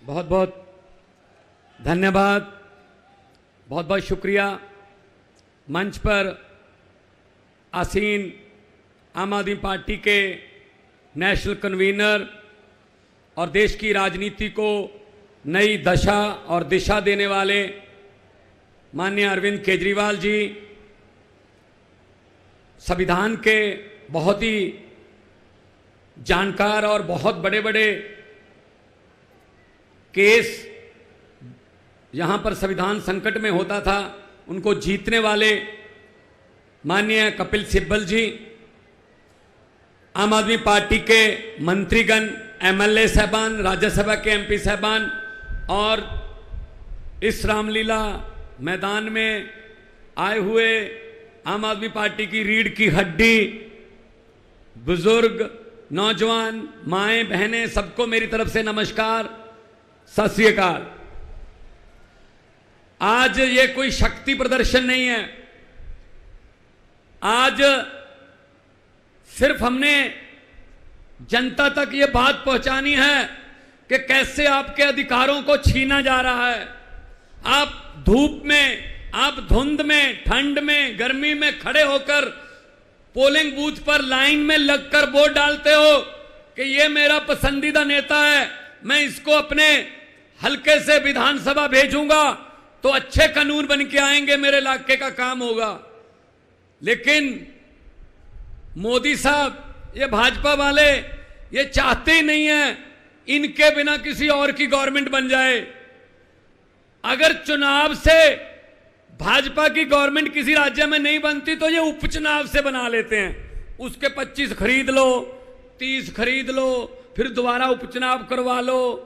बहुत बहुत धन्यवाद, बहुत बहुत शुक्रिया। मंच पर आसीन आम आदमी पार्टी के नेशनल कन्वीनर और देश की राजनीति को नई दशा और दिशा देने वाले माननीय अरविंद केजरीवाल जी, संविधान के बहुत ही जानकार और बहुत बड़े बड़े केस यहाँ पर संविधान संकट में होता था उनको जीतने वाले माननीय कपिल सिब्बल जी, आम आदमी पार्टी के मंत्रीगण, एमएलए साहबान, राज्यसभा के एमपी साहबान और इस रामलीला मैदान में आए हुए आम आदमी पार्टी की रीढ़ की हड्डी, बुजुर्ग, नौजवान, माएं, बहनें, सबको मेरी तरफ से नमस्कार, सत श्री अकाल। आज ये कोई शक्ति प्रदर्शन नहीं है। आज सिर्फ हमने जनता तक ये बात पहुंचानी है कि कैसे आपके अधिकारों को छीना जा रहा है। आप धूप में, आप धुंध में, ठंड में, गर्मी में खड़े होकर पोलिंग बूथ पर लाइन में लगकर वोट डालते हो कि ये मेरा पसंदीदा नेता है, मैं इसको अपने हल्के से विधानसभा भेजूंगा तो अच्छे कानून बन के आएंगे, मेरे इलाके का काम होगा। लेकिन मोदी साहब, ये भाजपा वाले, ये चाहते ही नहीं है इनके बिना किसी और की गवर्नमेंट बन जाए। अगर चुनाव से भाजपा की गवर्नमेंट किसी राज्य में नहीं बनती तो ये उपचुनाव से बना लेते हैं। उसके 25 खरीद लो, 30 खरीद लो, फिर दोबारा उपचुनाव करवा लो,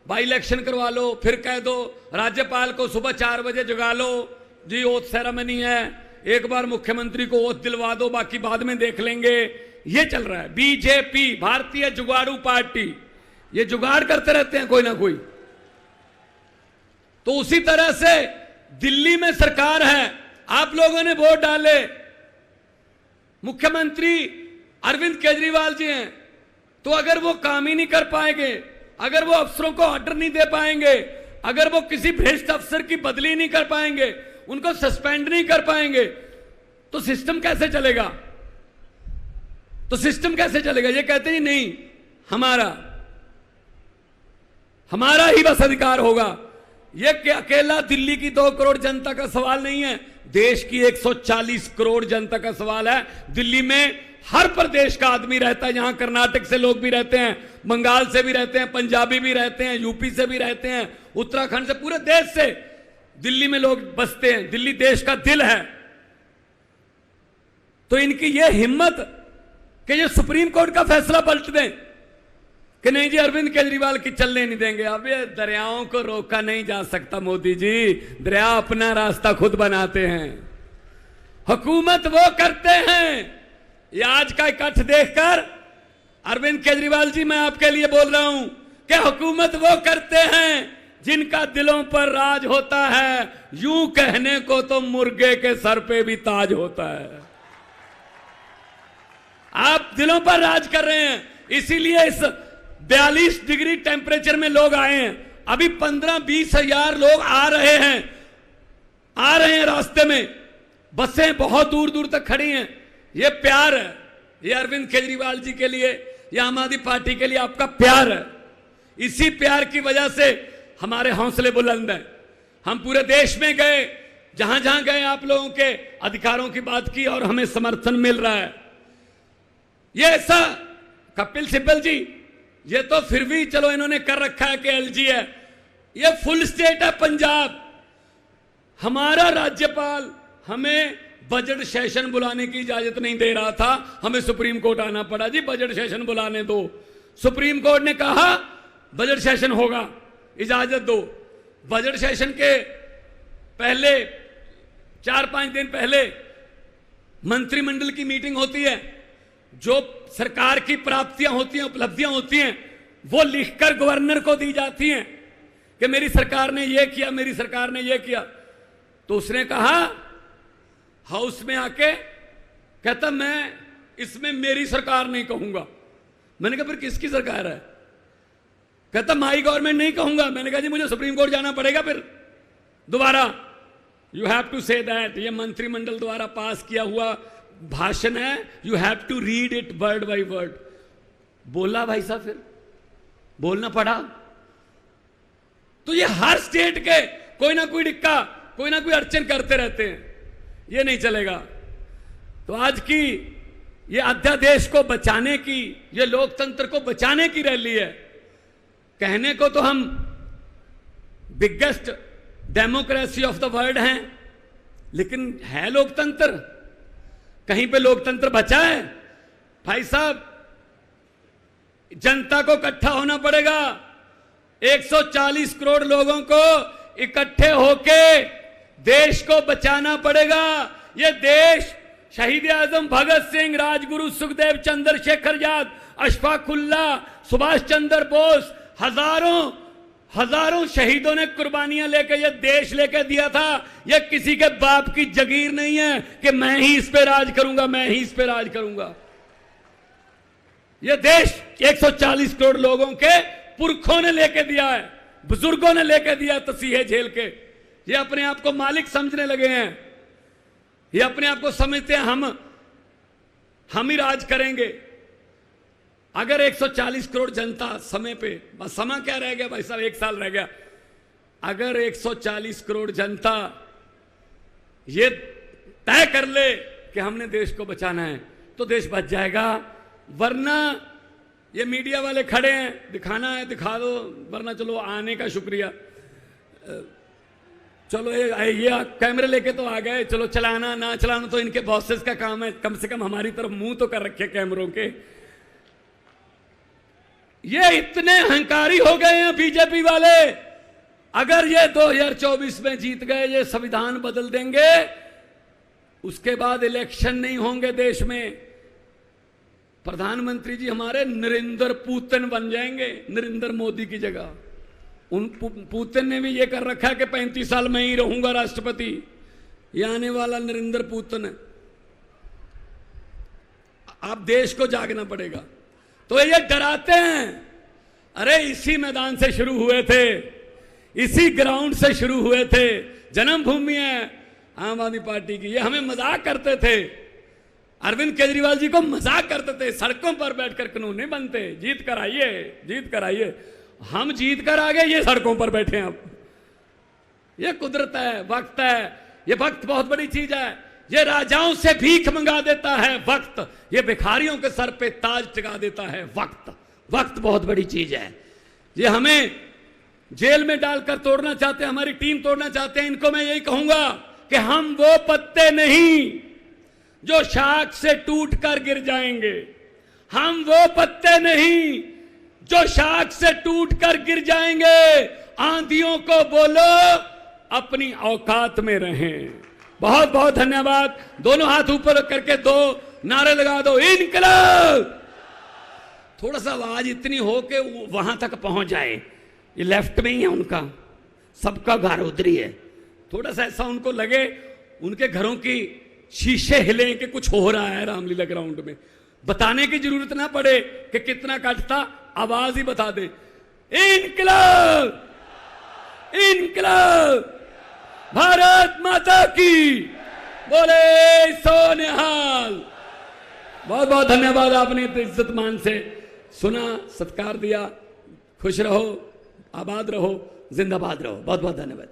बाई इलेक्शन करवा लो, फिर कह दो राज्यपाल को सुबह 4 बजे जगा लो, जी ओथ सेरेमनी है, एक बार मुख्यमंत्री को ओथ दिलवा दो, बाकी बाद में देख लेंगे। ये चल रहा है। बीजेपी, भारतीय जुगाड़ू पार्टी, ये जुगाड़ करते रहते हैं कोई ना कोई। तो उसी तरह से दिल्ली में सरकार है, आप लोगों ने वोट डाले, मुख्यमंत्री अरविंद केजरीवाल जी हैं, तो अगर वो काम ही नहीं कर पाएंगे, अगर वो अफसरों को ऑर्डर नहीं दे पाएंगे, अगर वो किसी भ्रष्ट अफसर की बदली नहीं कर पाएंगे, उनको सस्पेंड नहीं कर पाएंगे, तो सिस्टम कैसे चलेगा? तो सिस्टम कैसे चलेगा? ये कहते हैं नहीं, हमारा ही बस अधिकार होगा। ये अकेला दिल्ली की 2 करोड़ जनता का सवाल नहीं है, देश की 140 करोड़ जनता का सवाल है। दिल्ली में हर प्रदेश का आदमी रहता है, यहां कर्नाटक से लोग भी रहते हैं, बंगाल से भी रहते हैं, पंजाबी भी रहते हैं, यूपी से भी रहते हैं, उत्तराखंड से, पूरे देश से दिल्ली में लोग बसते हैं। दिल्ली देश का दिल है। तो इनकी यह हिम्मत कि ये सुप्रीम कोर्ट का फैसला पलट दें कि नहीं जी अरविंद केजरीवाल की चलने नहीं देंगे। अब ये दरियाओं को रोका नहीं जा सकता मोदी जी, दरिया अपना रास्ता खुद बनाते हैं, हुकूमत वो करते हैं। ये आज का इकट्ठ देखकर अरविंद केजरीवाल जी, मैं आपके लिए बोल रहा हूं कि हुकूमत वो करते हैं जिनका दिलों पर राज होता है। यूं कहने को तो मुर्गे के सर पे भी ताज होता है। आप दिलों पर राज कर रहे हैं, इसीलिए इस 42 डिग्री टेम्परेचर में लोग आए हैं। अभी 15-20 हजार लोग आ रहे हैं रास्ते में, बसें बहुत दूर दूर तक खड़ी हैं। ये प्यार है, ये अरविंद केजरीवाल जी के लिए, ये आम आदमी पार्टी के लिए आपका प्यार है। इसी प्यार की वजह से हमारे हौसले बुलंद हैं। हम पूरे देश में गए, जहां जहां गए आप लोगों के अधिकारों की बात की और हमें समर्थन मिल रहा है। ये ऐसा कपिल सिब्बल जी, ये तो फिर भी चलो इन्होंने कर रखा है कि एलजी है, ये फुल स्टेट है पंजाब। हमारा राज्यपाल हमें बजट सेशन बुलाने की इजाजत नहीं दे रहा था, हमें सुप्रीम कोर्ट आना पड़ा, जी बजट सेशन बुलाने दो। सुप्रीम कोर्ट ने कहा बजट सेशन होगा, इजाजत दो। बजट सेशन के पहले 4-5 दिन पहले मंत्रिमंडल की मीटिंग होती है, जो सरकार की प्राप्तियां होती हैं, उपलब्धियां होती हैं, वो लिखकर गवर्नर को दी जाती हैं कि मेरी सरकार ने ये किया, मेरी सरकार ने ये किया। तो उसने कहा हाउस में आके, कहता मैं इसमें मेरी सरकार नहीं कहूंगा। मैंने कहा फिर किसकी सरकार है? कहता माई गवर्नमेंट नहीं कहूंगा। मैंने कहा जी मुझे सुप्रीम कोर्ट जाना पड़ेगा फिर दोबारा। You have to say that, ये मंत्रिमंडल द्वारा पास किया हुआ भाषण है, you have to read it word by word. बोला भाई साहब, फिर बोलना पड़ा। तो ये हर स्टेट के कोई ना कोई डिक्का, कोई ना कोई अड़चन करते रहते हैं, ये नहीं चलेगा। तो आज की ये अध्यादेश को बचाने की, ये लोकतंत्र को बचाने की रैली है। कहने को तो हम biggest democracy of the world हैं, लेकिन है लोकतंत्र? कहीं पे लोकतंत्र बचा है? भाई साहब, जनता को इकट्ठा होना पड़ेगा। 140 करोड़ लोगों को इकट्ठे होके देश को बचाना पड़ेगा। ये देश शहीद आजम भगत सिंह, राजगुरु सुखदेव, चंद्रशेखर आजाद, अशफाक उल्लाह, सुभाष चंद्र बोस, हजारों शहीदों ने कुर्बानियां लेके ये देश लेके दिया था। ये किसी के बाप की जगीर नहीं है कि मैं ही इस पे राज करूंगा, मैं ही इस पे राज करूंगा। ये देश 140 करोड़ लोगों के पुरखों ने लेके दिया है, बुजुर्गों ने लेके दिया तसीहे झेल के। ये अपने आप को मालिक समझने लगे हैं, ये अपने आप को समझते हैं हम ही राज करेंगे। अगर 140 करोड़ जनता समय पे, बस समय क्या रह गया भाई साहब, 1 साल रह गया। अगर 140 करोड़ जनता ये तय कर ले कि हमने देश को बचाना है तो देश बच जाएगा। वरना ये मीडिया वाले खड़े हैं, दिखाना है दिखा दो, वरना चलो आने का शुक्रिया, चलो ये कैमरे लेके तो आ गए, चलो चलाना ना चलाना तो इनके बॉसेस का काम है, कम से कम हमारी तरफ मुंह तो कर रखे कैमरों के। ये इतने अहंकारी हो गए हैं बीजेपी वाले। अगर ये 2024 में जीत गए, ये संविधान बदल देंगे, उसके बाद इलेक्शन नहीं होंगे देश में। प्रधानमंत्री जी हमारे नरेंद्र पुतिन बन जाएंगे, नरेंद्र मोदी की जगह। उन पुतिन ने भी ये कर रखा है कि 35 साल में ही रहूंगा राष्ट्रपति। ये आने वाला नरेंद्र पुतिन है। आप देश को जागना पड़ेगा। तो ये डराते हैं, अरे इसी मैदान से शुरू हुए थे, इसी ग्राउंड से शुरू हुए थे, जन्मभूमि है आम आदमी पार्टी की। ये हमें मजाक करते थे, अरविंद केजरीवाल जी को मजाक करते थे, सड़कों पर बैठकर कानून नहीं बनते, जीत कर आइए, जीत कर आइए। हम जीत कर आ गए, ये सड़कों पर बैठे हैं अब। ये कुदरत है, वक्त है। ये वक्त बहुत बड़ी चीज है। ये राजाओं से भीख मंगा देता है वक्त, ये भिखारियों के सर पे ताज टिका देता है वक्त। वक्त बहुत बड़ी चीज है। ये हमें जेल में डालकर तोड़ना चाहते हैं, हमारी टीम तोड़ना चाहते हैं। इनको मैं यही कहूंगा कि हम वो पत्ते नहीं जो शाख से टूटकर गिर जाएंगे। हम वो पत्ते नहीं जो शाख से टूटकर गिर जाएंगे। आंधियों को बोलो अपनी औकात में रहें। बहुत बहुत धन्यवाद। दोनों हाथ ऊपर करके दो नारे लगा दो, इनकलाब। थोड़ा सा आवाज इतनी हो कि वहां तक पहुंच जाए। ये लेफ्ट में ही है उनका, सबका घर उधर ही है। थोड़ा सा ऐसा उनको लगे, उनके घरों की शीशे हिले कि कुछ हो रहा है रामलीला ग्राउंड में। बताने की जरूरत ना पड़े कि कितना कटता, आवाज ही बता दे, इनकलाब, इनकलाब, भारत माता की बोले सो निहाल। बहुत बहुत धन्यवाद, आपने इतने इज्जत मान से सुना, सत्कार दिया। खुश रहो, आबाद रहो, जिंदाबाद रहो। बहुत बहुत धन्यवाद।